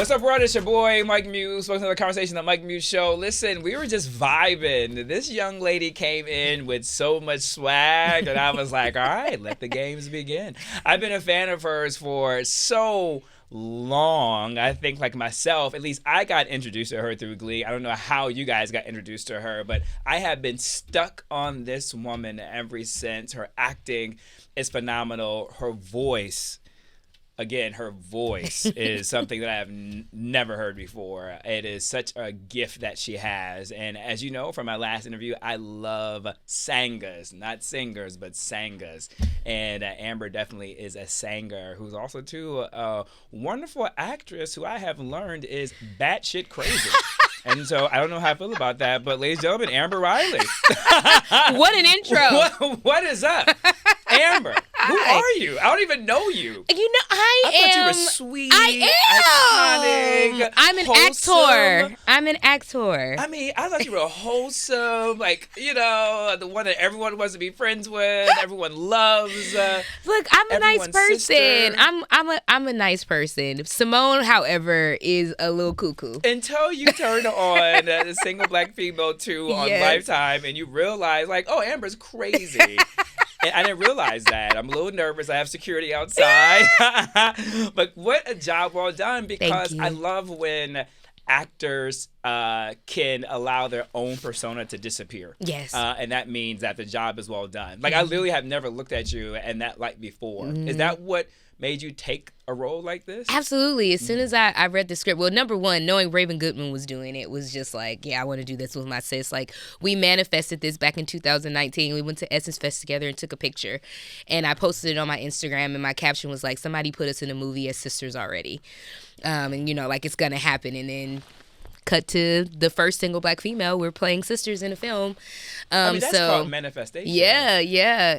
What's up, world? It's your boy, Mike Muse. Welcome to the Conversation, the Mike Muse Show. Listen, we were just vibing. This young lady came in with so much swag, and I was like, all right, let the games begin. I've been a fan of hers for so long. I think, like myself, at least I got introduced to her through Glee. I don't know how you guys got introduced to her, but I have been stuck on this woman ever since. Her acting is phenomenal. Her voice... Again, her voice is something that I have never heard before. It is such a gift that she has. And as you know from my last interview, I love sangas, not singers, but sangas. And Amber definitely is a sanger who's also, too, a wonderful actress who I have learned is batshit crazy. And so I don't know how I feel about that, but ladies and gentlemen, Amber Riley. What an intro. What is up? Amber, who are you? I don't even know you. You know, I thought you were sweet, iconic, I'm an wholesome. actor. I'm an actor. I mean, I thought you were wholesome, like, you know, the one that everyone wants to be friends with, everyone loves. Look, I'm a nice person. Sister. I'm a nice person. Simone, however, is a little cuckoo. Until you turn on the Single Black Female 2 on Lifetime and you realize, like, oh, Amber's crazy. And I didn't realize that. I'm a little nervous. I have security outside. But what a job well done, because I love when actors can allow their own persona to disappear. Yes. And that means that the job is well done. Like, I literally have never looked at you in that light before. Is that what made you take a role like this? Absolutely. As soon as I read the script, well, number one, knowing Raven Goodman was doing it was just like, yeah, I want to do this with my sis. Like, we manifested this back in 2019. We went to Essence Fest together and took a picture. And I posted it on my Instagram, and my caption was like, somebody put us in a movie as sisters already. And, you know, like, it's going to happen. And then cut to the first single black female. We're playing sisters in a film. I mean, that's called manifestation. Yeah.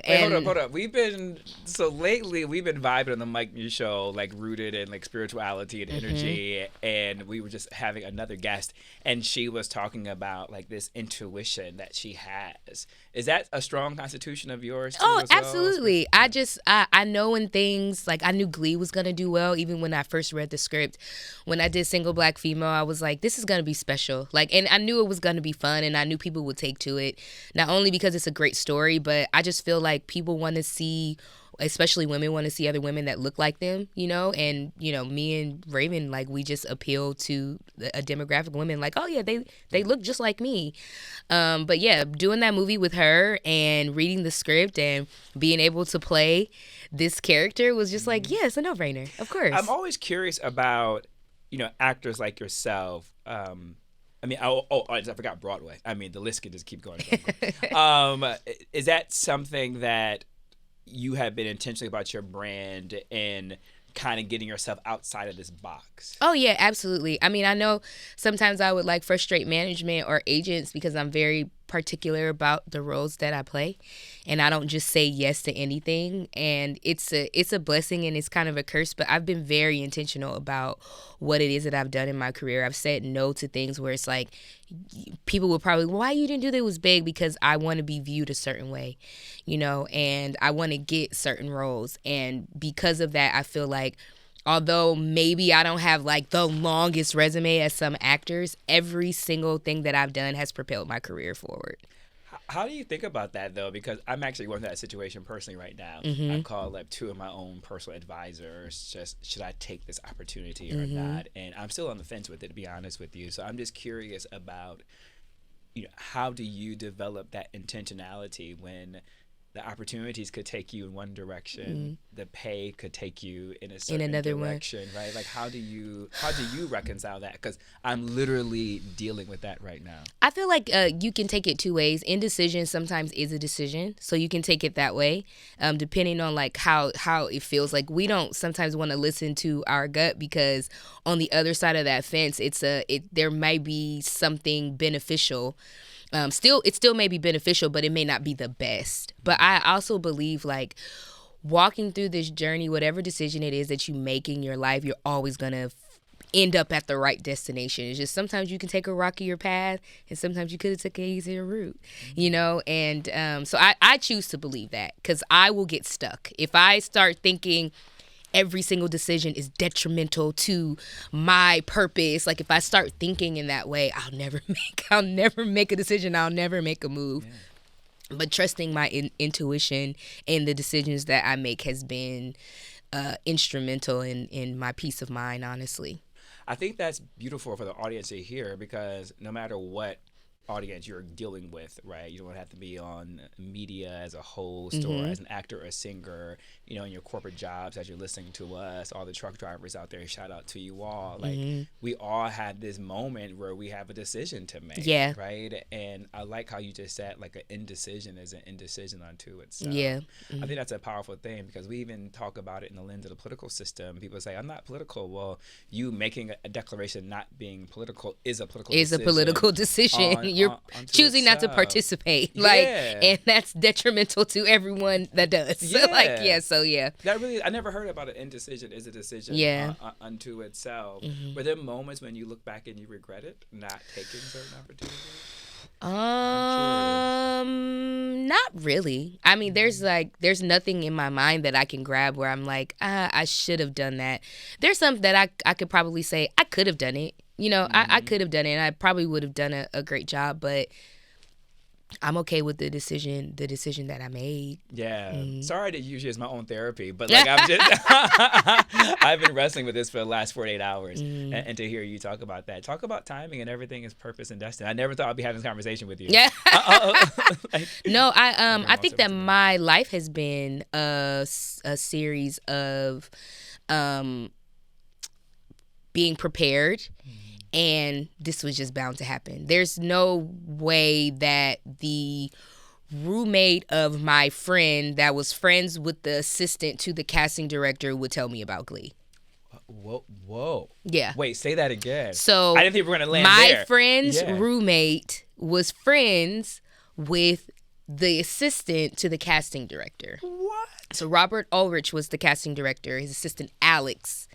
Wait, hold up. Lately we've been vibing on the Mike Muse Show, like rooted in like spirituality and energy. And we were just having another guest, and she was talking about like this intuition that she has. Is that a strong constitution of yours too, Oh, as well? absolutely. I know when things, like, I knew Glee was going to do well, even when I first read the script. When I did Single Black Female, I was like, this is going to be special. Like, and I knew it was going to be fun, and I knew people would take to it, not only because it's a great story, but I just feel like people want to see, especially women, want to see other women that look like them, you know? And, you know, me and Raven, like, we just appeal to a demographic of women like, oh, yeah, they look just like me. But, yeah, doing that movie with her and reading the script and being able to play this character was just like, yeah, it's a no-brainer, of course. I'm always curious about, you know, actors like yourself. I mean, I forgot Broadway. I mean, the list could just keep going. Is that something that you have been intentional about your brand and kind of getting yourself outside of this box? Oh, yeah, absolutely. I mean, I know sometimes I would like frustrate management or agents because I'm very particular about the roles that I play, and I don't just say yes to anything. And it's a blessing and it's kind of a curse, but I've been very intentional about what it is that I've done in my career. I've said no to things where it's like people would probably, why you didn't do that? It was big because I want to be viewed a certain way, you know, and I want to get certain roles. And because of that, I feel like although maybe I don't have like the longest resume as some actors, every single thing that I've done has propelled my career forward. How do you think about that, though? Because I'm actually going through that situation personally right now. I've called like two of my own personal advisors, just should I take this opportunity or not? And I'm still on the fence with it, to be honest with you. So I'm just curious about, you know, how do you develop that intentionality when the opportunities could take you in one direction, the pay could take you in a certain direction, right? Like, how do you reconcile that? Because I'm literally dealing with that right now. I feel like you can take it two ways. Indecision sometimes is a decision, so you can take it that way, depending on like how it feels. Like, we don't sometimes want to listen to our gut because on the other side of that fence, there might be something beneficial. It still may be beneficial, but it may not be the best. But I also believe, like, walking through this journey, whatever decision it is that you make in your life, you're always going to end up at the right destination. It's just sometimes you can take a rockier path, and sometimes you could have took an easier route, you know? And so I choose to believe that, because I will get stuck. If I start thinking every single decision is detrimental to my purpose. Like if I start thinking in that way, I'll never make a decision. I'll never make a move. Yeah. But trusting my intuition and the decisions that I make has been instrumental in my peace of mind, honestly. I think that's beautiful for the audience to hear, because no matter what audience you're dealing with, right? You don't have to be on media as a host or as an actor or a singer, you know, in your corporate jobs as you're listening to us, all the truck drivers out there, shout out to you all. Like we all have this moment where we have a decision to make, right? And I like how you just said like an indecision is an indecision unto itself. Yeah. I think that's a powerful thing, because we even talk about it in the lens of the political system. People say, I'm not political. Well, you making a declaration not being political is a political decision. You're choosing not to participate, like, and that's detrimental to everyone that does. So, that really, I never heard about an indecision is a decision unto itself. Were there moments when you look back and you regret it, not taking certain opportunities? Not really. I mean, there's nothing in my mind that I can grab where I'm like, I should have done that. There's some that I could probably say I could have done it. You know, I could have done it, and I probably would have done a great job, but I'm okay with the decision that I made. Yeah. Sorry to use you as my own therapy, but like I've been wrestling with this for the last 48 hours, and to hear you talk about that. Talk about timing and everything is purpose and destiny. I never thought I'd be having this conversation with you. Yeah. No, I think that my life has been a series of being prepared. And this was just bound to happen. There's no way that the roommate of my friend that was friends with the assistant to the casting director would tell me about Glee. Whoa. Yeah. Wait, say that again. So I didn't think we were going to land there. My friend's roommate was friends with the assistant to the casting director. What? So Robert Ulrich was the casting director. His assistant, Alex,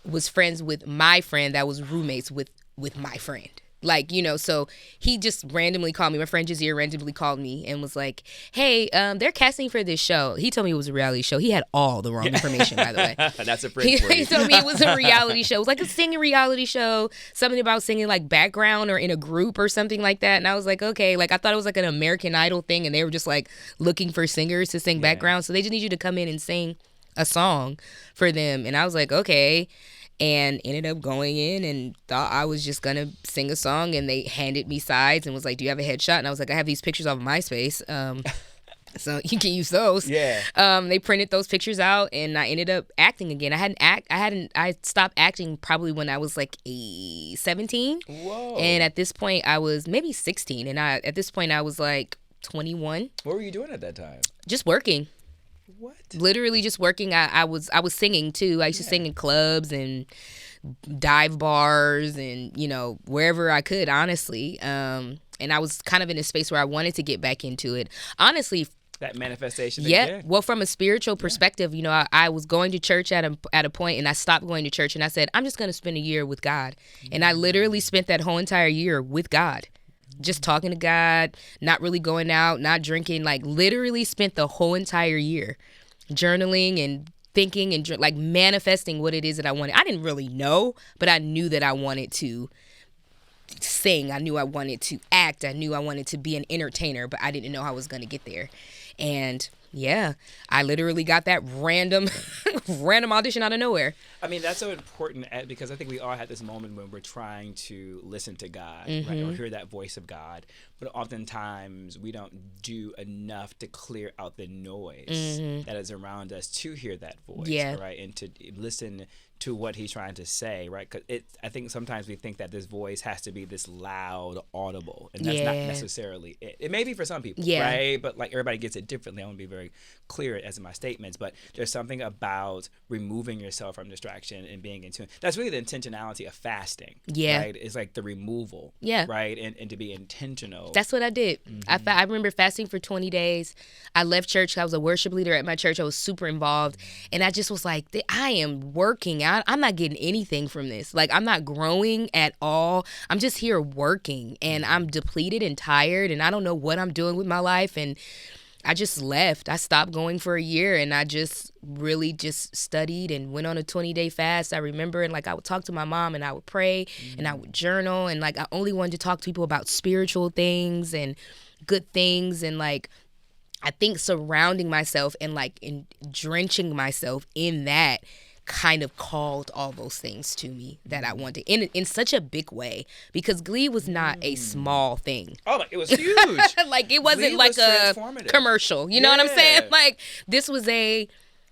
was friends with my friend that was roommates with my friend. Like, you know, so he just randomly called me. My friend Jazeer randomly called me and was like, hey, they're casting for this show. He told me it was a reality show. He had all the wrong information, by the way. That's a friend for you. He told me it was a reality show. It was like a singing reality show. Something about singing like background or in a group or something like that. And I was like, okay. Like I thought it was like an American Idol thing, and they were just like looking for singers to sing background. So they just need you to come in and sing a song for them. And I was like, okay. And ended up going in and thought I was just going to sing a song. And they handed me sides and was like, do you have a headshot? And I was like, I have these pictures off of MySpace. So you can use those. Yeah. They printed those pictures out and I ended up acting again. I stopped acting probably when I was like 17. Whoa. And at this point I was maybe 16. And at this point I was like 21. What were you doing at that time? Just working. What? Literally just working. I was singing too. I used to sing in clubs and dive bars and, you know, wherever I could, honestly. And I was kind of in a space where I wanted to get back into it. Honestly, that manifestation. Yeah. Well, from a spiritual perspective, you know, I was going to church at a point and I stopped going to church and I said, I'm just going to spend a year with God. And I literally spent that whole entire year with God. Just talking to God, not really going out, not drinking, like literally spent the whole entire year journaling and thinking and like manifesting what it is that I wanted. I didn't really know, but I knew that I wanted to sing. I knew I wanted to act. I knew I wanted to be an entertainer, but I didn't know how I was going to get there. And yeah, I literally got that random audition out of nowhere. I mean, that's so important because I think we all had this moment when we're trying to listen to God, right, or hear that voice of God. But oftentimes we don't do enough to clear out the noise that is around us to hear that voice, right, and to listen to what he's trying to say, right? Because I think sometimes we think that this voice has to be this loud, audible, and that's not necessarily it. It may be for some people, right? But like everybody gets it differently. I want to be very clear as in my statements, but there's something about removing yourself from distraction and being in tune. That's really the intentionality of fasting, right? It's like the removal, right? And to be intentional. That's what I did. I remember fasting for 20 days. I left church. I was a worship leader at my church. I was super involved, and I just was like, I am working. I'm not getting anything from this. Like, I'm not growing at all. I'm just here working, and I'm depleted and tired, and I don't know what I'm doing with my life. And I just left. I stopped going for a year, and I just really just studied and went on a 20-day fast. I remember, and like I would talk to my mom, and I would pray, and I would journal, and like I only wanted to talk to people about spiritual things and good things, and like I think surrounding myself and like drenching myself in that kind of called all those things to me that I wanted in such a big way, because Glee was not a small thing. Oh, it was huge. Like it wasn't Glee like was a commercial. You know what I'm saying? Like this was a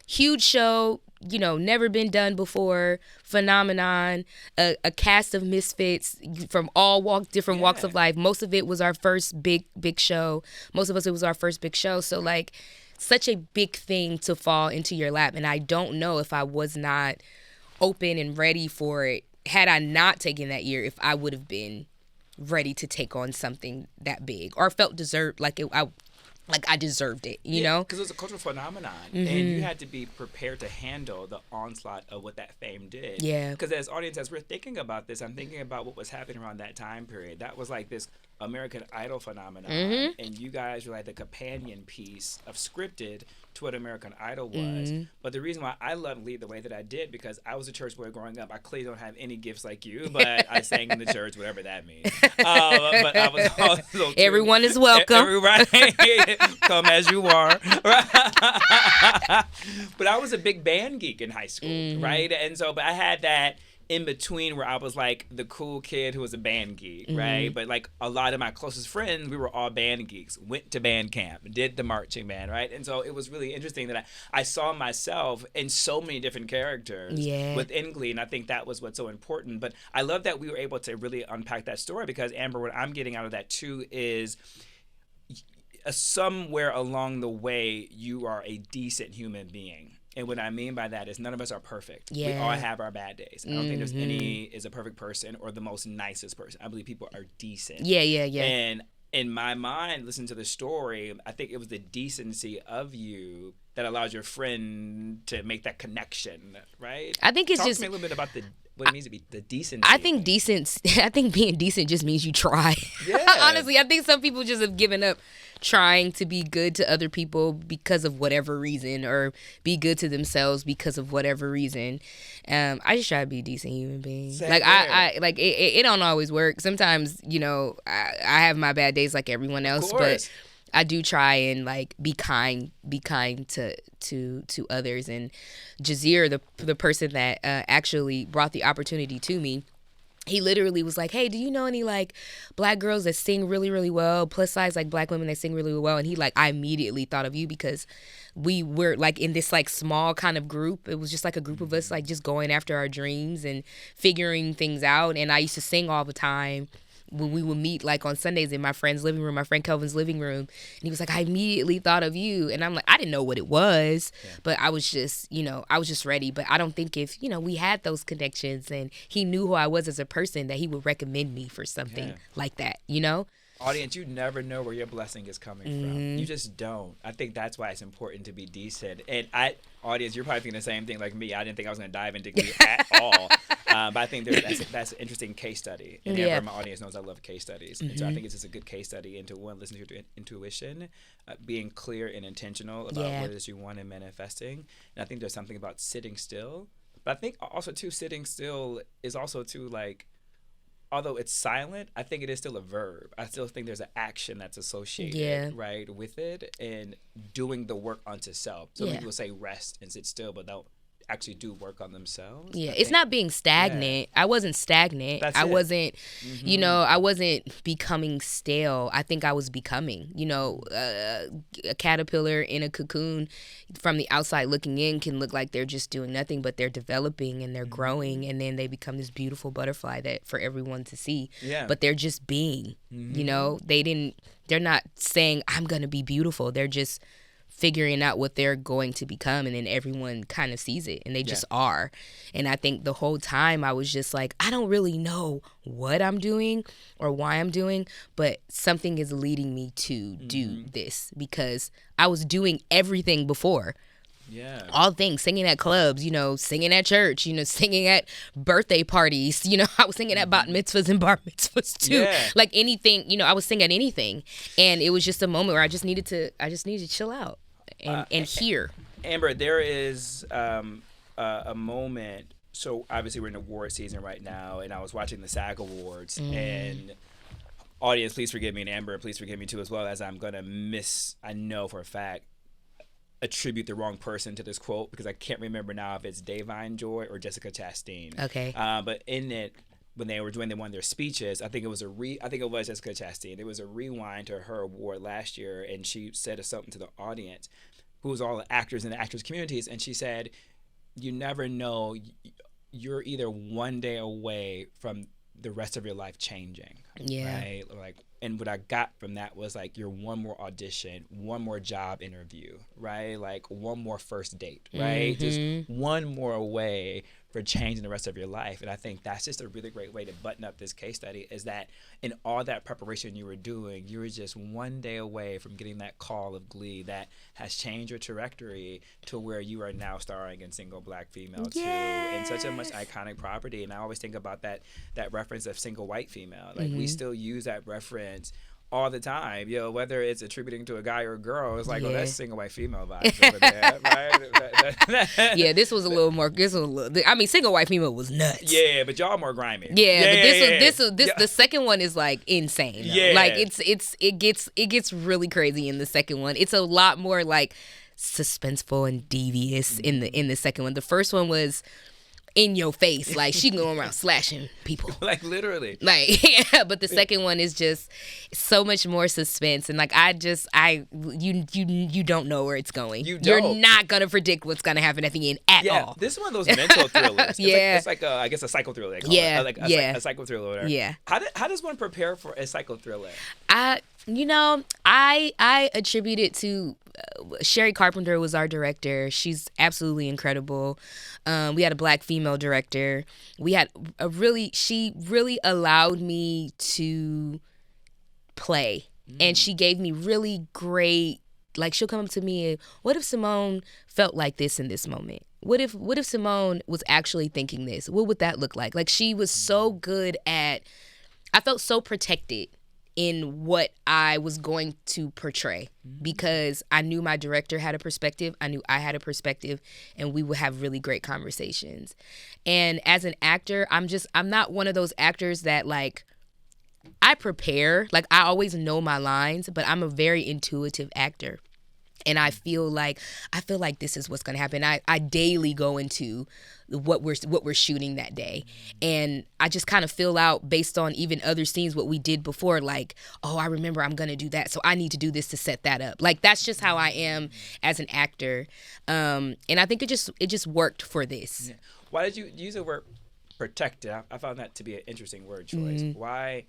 huge show, you know, never been done before, phenomenon, a cast of misfits from all different walks of life. Most of it was our first big show. Most of us, it was our first big show. So like such a big thing to fall into your lap. And I don't know if I was not open and ready for it, had I not taken that year, if I would have been ready to take on something that big or felt deserved, like I deserved it, you know? Because it was a cultural phenomenon, and you had to be prepared to handle the onslaught of what that fame did. Yeah. Because as audience, as we're thinking about this, I'm thinking about what was happening around that time period. That was like this American Idol phenomenon, and you guys were like the companion piece of scripted to what American Idol was. But the reason why I love Lead the way that I did, because I was a church boy growing up. I clearly don't have any gifts like you, but I sang in the church, whatever that means. But I was also everyone is welcome. Come as you are. But I was a big band geek in high school, right? And so, but I had that in between where I was like the cool kid who was a band geek, right? But like a lot of my closest friends, we were all band geeks, went to band camp, did the marching band, right? And so it was really interesting that I saw myself in so many different characters within Glee, and I think that was what's so important. But I love that we were able to really unpack that story, because Amber, what I'm getting out of that too is somewhere along the way you are a decent human being. And what I mean by that is none of us are perfect. We all have our bad days. I don't think there's any is a perfect person or the most nicest person. I believe people are decent. Yeah. And in my mind, listening to the story, I think it was the decency of you that allows your friend to make that connection, right? I think it's Talk just to me a little bit about what it means to be the decency. I think being decent just means you try. Yeah. Honestly, I think some people just have given up trying to be good to other people because of whatever reason, or be good to themselves because of whatever reason. I just try to be a decent human being. Same like here. I like it don't always work. Sometimes, you know, I have my bad days like everyone else, but I do try and like be kind to others. And Jazeer, the person that actually brought the opportunity to me, he literally was like, hey, do you know any like black girls that sing really, really well, plus size like black women that sing really, really well? And I immediately thought of you, because we were like in this like small kind of group. It was just like a group of us like just going after our dreams and figuring things out. And I used to sing all the time when we would meet like on Sundays in my friend's living room, my friend Kelvin's living room. And he was like, I immediately thought of you. And I'm like, I didn't know what it was, but I was just, you know, I was just ready. But I don't think if, you know, we had those connections and he knew who I was as a person, that he would recommend me for something like that, you know? Audience, you never know where your blessing is coming from. You just don't. I think that's why it's important to be decent. And audience, you're probably thinking the same thing like me. I didn't think I was going to dive into Glee at all. But I think that's an interesting case study. And my audience knows I love case studies. And so I think it's just a good case study into listening to your intuition, being clear and intentional about what it is you want and manifesting. And I think there's something about sitting still. But I think also, too, sitting still is also, too, like, although it's silent, I think it is still a verb. I still think there's an action that's associated, right, with it, and doing the work unto self. So people say rest and sit still, but don't actually do work on themselves. Yeah, it's not being stagnant. I wasn't stagnant. I wasn't, you know, I wasn't becoming stale. I think I was becoming, you know, a caterpillar in a cocoon from the outside looking in can look like they're just doing nothing, but they're developing and they're growing, and then they become this beautiful butterfly that for everyone to see. Yeah. But they're just being, you know, they're not saying I'm going to be beautiful. They're just figuring out what they're going to become, and then everyone kind of sees it, and they just are. And I think the whole time I was just like, I don't really know what I'm doing or why I'm doing, but something is leading me to do this, because I was doing everything before, Yeah. All things, singing at clubs, singing at church, singing at birthday parties. I was singing at bat mitzvahs and bar mitzvahs too. Yeah. Like anything, I was singing at anything. And it was just a moment where I just needed to chill out and hear. Amber, there is a moment. So obviously we're in award season right now, and I was watching the SAG Awards, and audience, please forgive me, and Amber, please forgive me too, as well, as I'm gonna I know for a fact, attribute the wrong person to this quote, because I can't remember now if it's Davine Joy or Jessica Chastain. Okay. But in it, when they won their speeches, I think it was Jessica Chastain. It was a rewind to her award last year, and she said something to the audience, who was all the actors in the actors communities, and she said, "You never know. You're either one day away from the rest of your life changing." Yeah. Right. Like, and what I got from that was like, you're one more audition, one more job interview, right? Like one more first date, right? Just one more away for changing the rest of your life. And I think that's just a really great way to button up this case study, is that in all that preparation you were doing, you were just one day away from getting that call of Glee that has changed your trajectory to where you are now starring in Single Black Female 2, and such a much iconic property. And I always think about that reference of Single White Female. Like we still use that reference all the time, whether it's attributing to a guy or a girl. It's like, oh, that's Single White Female vibes over there, right? Yeah, this was a little more. I mean, Single White Female was nuts. Yeah, but y'all more grimy. Yeah, but this was the second one is like insane. Yeah, like it gets really crazy in the second one. It's a lot more like suspenseful and devious in the second one. The first one was in your face, like she going around slashing people, like literally, like yeah. But the second one is just so much more suspense, and like you don't know where it's going. You're not gonna predict what's gonna happen at the end at all. This is one of those mental thrillers. It's like I guess a psycho thriller. A psycho thriller. Yeah. How does one prepare for a psycho thriller? I attribute it to Sherry Carpenter was our director. She's absolutely incredible. We had a Black female director. We had she really allowed me to play. And she gave me really great, like she'll come up to me, what if Simone felt like this in this moment? What if Simone was actually thinking this? What would that look like? Like she was so good I felt so protected in what I was going to portray, because I knew my director had a perspective, I knew I had a perspective, and we would have really great conversations. And as an actor, I'm not one of those actors that like, I prepare, like I always know my lines, but I'm a very intuitive actor. And I feel like this is what's going to happen. I daily go into what we're shooting that day, and I just kind of feel out based on even other scenes what we did before. Like, oh, I remember I'm going to do that, so I need to do this to set that up. Like that's just how I am as an actor, and I think it just worked for this. Yeah. Why did you use the word protected? I found that to be an interesting word choice. Why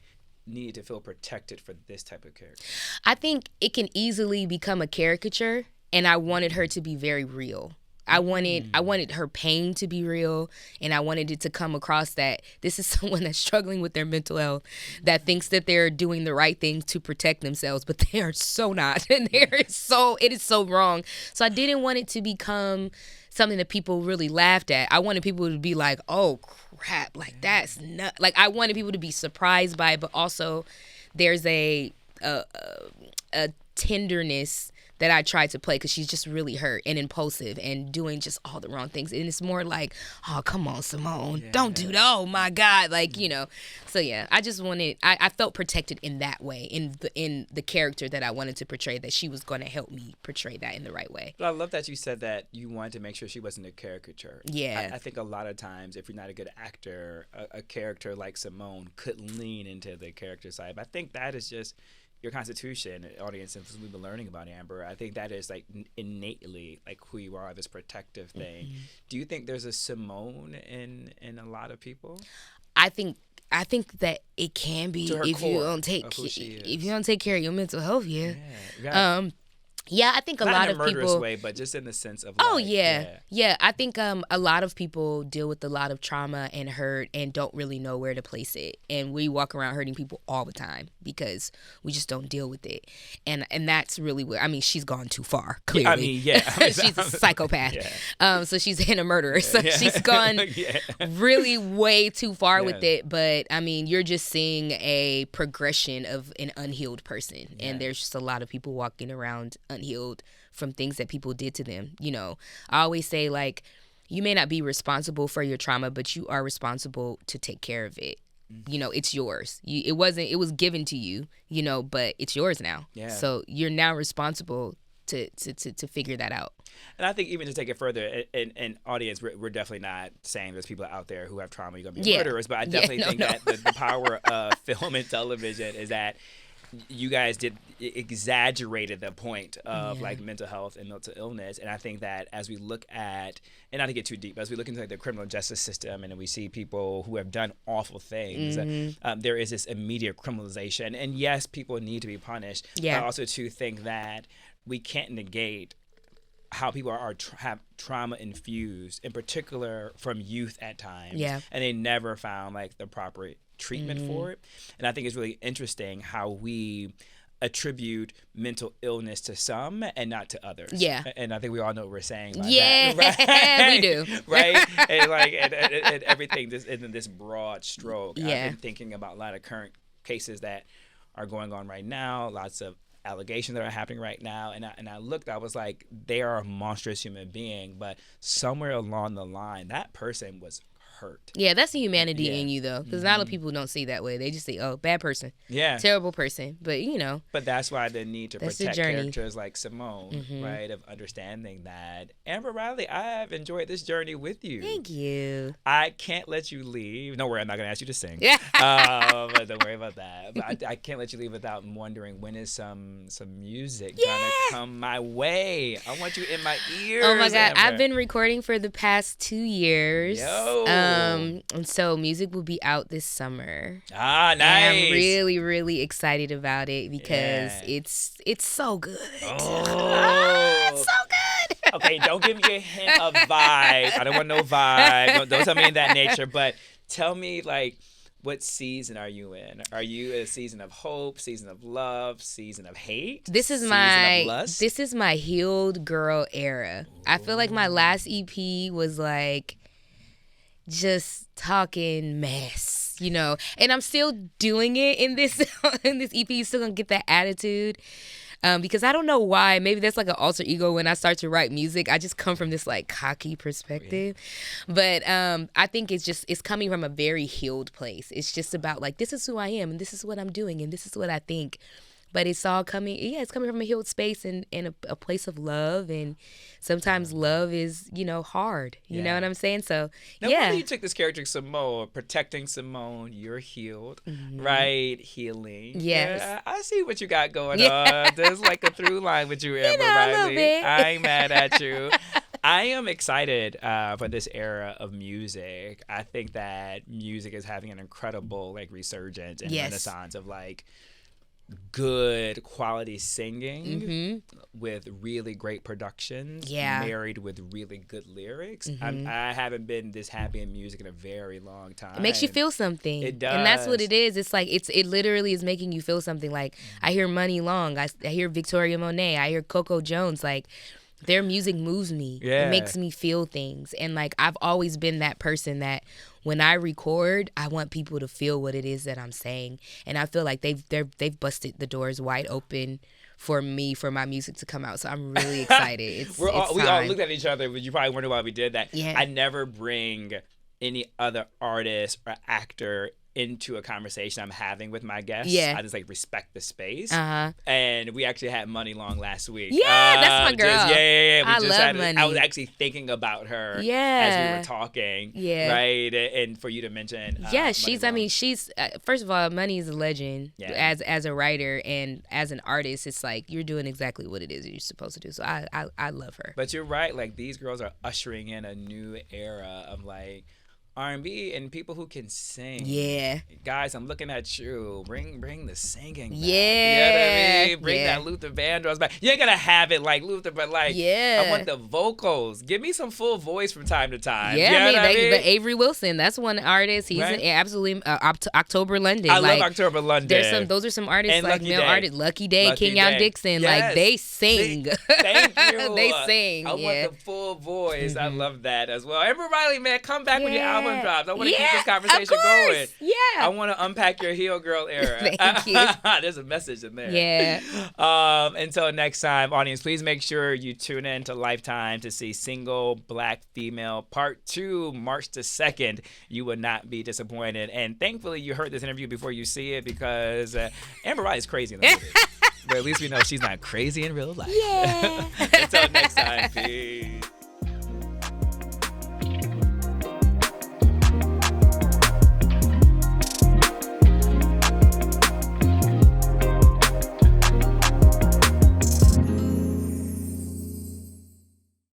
need to feel protected for this type of character? I think it can easily become a caricature, and I wanted her to be very real. I wanted her pain to be real, and I wanted it to come across that this is someone that's struggling with their mental health, that thinks that they're doing the right things to protect themselves, but they are so not, and it is so wrong. So I didn't want it to become something that people really laughed at. I wanted people to be like, oh crap, like that's not, like I wanted people to be surprised by it, but also there's a tenderness that I tried to play, because she's just really hurt and impulsive and doing just all the wrong things. And it's more like, oh, come on, Simone, don't do that. Oh my God. Like, so yeah, I just wanted, I felt protected in that way, in the character that I wanted to portray, that she was going to help me portray that in the right way. But I love that you said that you wanted to make sure she wasn't a caricature. Yeah. I think a lot of times, if you're not a good actor, a character like Simone could lean into the character side. But I think that is just your constitution, audience, since we've been learning about Amber. I think that is like innately like who you are, this protective thing. Do you think there's a Simone in a lot of people? I think that it can be if you don't take care of your mental health. Yeah. Yeah, I think a Not lot in a of murderous people. way, but just in the sense of Oh like, yeah. I think a lot of people deal with a lot of trauma and hurt and don't really know where to place it. And we walk around hurting people all the time because we just don't deal with it. And that's really where, I mean, she's gone too far. Clearly, I mean, yeah. she's a psychopath. Yeah. So she's a murderer. So she's gone Yeah. really way too far with Yeah. it. But I mean, you're just seeing a progression of an unhealed person, Yeah. and there's just a lot of people walking around unhealed from things that people did to them. You know, I always say, like, you may not be responsible for your trauma, but you are responsible to take care of it. You know, it's yours. It was given to you, you know, but it's yours now. Yeah. So you're now responsible to figure that out. And I think even to take it further, in audience, we're definitely not saying there's people out there who have trauma, you're going to be Yeah. murderers, but I definitely think that the power of film and television is that you guys exaggerated the point of like mental health and mental illness. And I think that as we look at, and not to get too deep, but as we look into like the criminal justice system and we see people who have done awful things, there is this immediate criminalization. And yes, people need to be punished, Yeah. but also to think that we can't negate how people have trauma infused, in particular from youth at times, Yeah. and they never found like the proper treatment for it. And I think it's really interesting how we attribute mental illness to some and not to others. Yeah. And I think we all know what we're saying by Yeah, that. Right? we do. Right? And like and everything just in this broad stroke. Yeah. I've been thinking about a lot of current cases that are going on right now, lots of allegations that are happening right now, and I looked, I was like, they are a monstrous human being, but somewhere along the line that person was hurt. Yeah, that's the humanity Yeah. in you, though, because a lot of people don't see that way. They just say, oh, bad person, Yeah. terrible person. But, you know, But that's why the need to That's the protect journey. characters like Simone, right, of understanding that. Amber Riley, I have enjoyed this journey with you. thank you. I can't let you leave. Don't worry, I'm not going to ask you to sing. Yeah. But don't worry about that. But I can't let you leave without wondering, when is some music gonna come my way? I want you in my ears. Oh my God, Amber. I've been recording for the past 2 years. Yo. And so music will be out this summer. Ah, nice. And I'm really, really excited about it because Yeah. it's so good. Oh. It's so good. Okay, don't give me a hint of vibe. I don't want no vibe. Don't tell me in that nature. But tell me, like, what season are you in? Are you in a season of hope, season of love, season of hate? This is my healed girl era. I feel like my last EP was like just talking mess, you know. And I'm still doing it in this in this EP. You're still gonna get that attitude. Because I don't know why. Maybe that's like an alter ego. When I start to write music, I just come from this like cocky perspective. But I think it's coming from a very healed place. It's just about like, this is who I am and this is what I'm doing and this is what I think. But it's all coming from a healed space and a place of love. And sometimes love is, you know, hard. You know what I'm saying? So, Now, yeah. whether you took this character Simone, protecting Simone, you're healed, right? Healing. Yes. Yeah, I see what you got going on. There's like a through line with you, Amber know, a little Riley. bit. I ain't mad at you. I am excited for this era of music. I think that music is having an incredible like resurgence and renaissance of like good quality singing with really great productions, married with really good lyrics. I haven't been this happy in music in a very long time. It makes you feel something. It does. And that's what it is. It's like, it literally is making you feel something. Like, I hear Money Long, I hear Victoria Monet, I hear Coco Jones. Like, their music moves me. Yeah. It makes me feel things. And like, I've always been that person that when I record, I want people to feel what it is that I'm saying. And I feel like they've busted the doors wide open for me, for my music to come out. So I'm really excited. We all looked at each other, but you probably wonder why we did that. Yeah. I never bring any other artist or actor into a conversation I'm having with my guests. Yeah. I just like respect the space. Uh-huh. And we actually had Money Long last week. Yeah, that's my girl. Yeah. I love Money. I was actually thinking about her as we were talking. Yeah. Right. And for you to mention. Yeah, Money she's first of all, Money is a legend. Yeah. As a writer and as an artist. It's like you're doing exactly what it is you're supposed to do. So I love her. But you're right. Like, these girls are ushering in a new era of like R&B and people who can sing. Yeah. Guys, I'm looking at you. Bring the singing back. Yeah. You know what I mean? Bring Yeah. that Luther Vandross back. You ain't gonna have it like Luther, but like, Yeah. I want the vocals. Give me some full voice from time to time. Yeah, You know what I mean? but Avery Wilson, that's one artist. He's Right. absolutely October London. I like, love October London. Those are some artists And like Lucky male Day. artists. Lucky Day, Lucky Kenyon Day. Dixon, Yes. like they sing. Thank you. They sing. I yeah. want the full voice. I love that as well. Amber Riley, man, come back when your album drops. I want to keep this conversation of course. going. Yeah. I want to unpack your heel girl era. Thank you. There's a message in there. Yeah. Until next time, audience, please make sure you tune in to Lifetime to see Single Black Female Part 2, March the 2nd. You will not be disappointed. And thankfully, you heard this interview before you see it because Amber Riley is crazy in the movie. But at least we know she's not crazy in real life. Yeah. Until next time, peace.